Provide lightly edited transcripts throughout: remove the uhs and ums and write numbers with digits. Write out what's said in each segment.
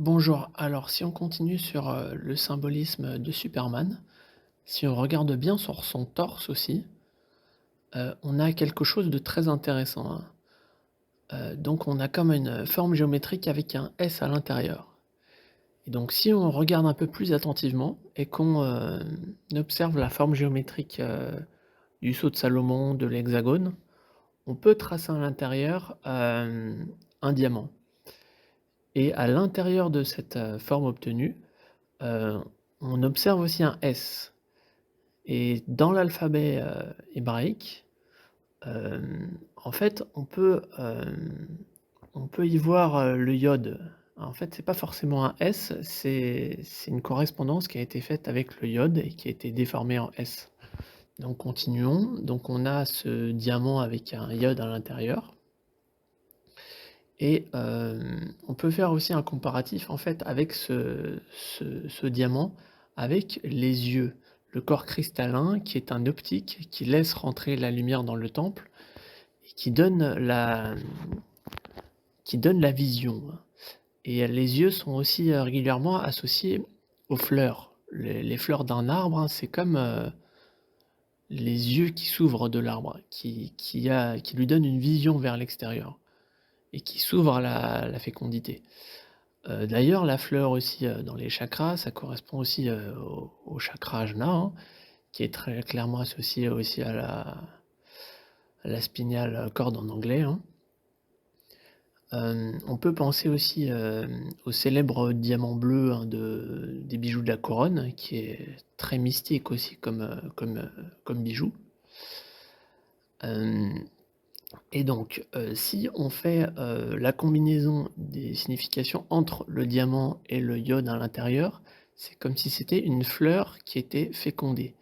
Bonjour, alors si on continue sur le symbolisme de Superman, si on regarde bien sur son torse aussi, on a quelque chose de très intéressant, hein. Donc on a comme une forme géométrique avec un S à l'intérieur. Et donc si on regarde un peu plus attentivement et qu'on observe la forme géométrique du sceau de Salomon, de l'hexagone, on peut tracer à l'intérieur un diamant. Et à l'intérieur de cette forme obtenue, heu, on observe aussi un S. Et dans l'alphabet hébraïque, en fait, on peut y voir le yod. En fait, c'est pas forcément un S, c'est une correspondance qui a été faite avec le yod et qui a été déformée en S. Donc continuons, donc on a ce diamant avec un yod à l'intérieur. Et on peut faire aussi un comparatif en fait avec ce diamant avec les yeux. Le corps cristallin qui est un optique qui laisse rentrer la lumière dans le temple et qui donne la vision. Et les yeux sont aussi, régulièrement associés aux fleurs. Les fleurs d'un arbre, hein, c'est comme, les yeux qui s'ouvrent de l'arbre, qui lui donnent une vision vers l'extérieur et qui s'ouvrent à la fécondité. D'ailleurs, la fleur aussi, dans les chakras, ça correspond aussi, au chakra Ajna, hein, qui est très clairement associé aussi à la spinal cord en anglais, hein. On peut penser aussi, au célèbre diamant bleu, hein, des bijoux de la couronne, qui est très mystique aussi comme bijou. Hem Et donc, si on fait, la combinaison des significations entre le diamant et le iode à l'intérieur, c'est comme si c'était une fleur qui était fécondée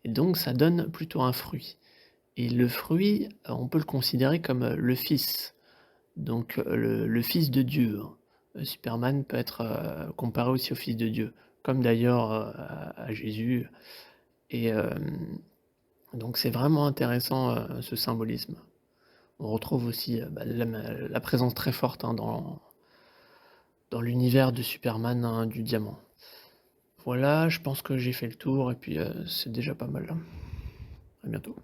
et donc ça donne plutôt un fruit et le fruit, on peut le considérer comme, le fils, donc le fils de Dieu, hein. Superman peut être, comparé aussi au fils de Dieu, comme d'ailleurs, à Jésus et donc c'est vraiment intéressant, ce symbolisme. On retrouve aussi, bah, la présence très forte, hein, dans l'univers de Superman, hein, du diamant. Voilà, je pense que j'ai fait le tour et puis, c'est déjà pas mal. À bientôt.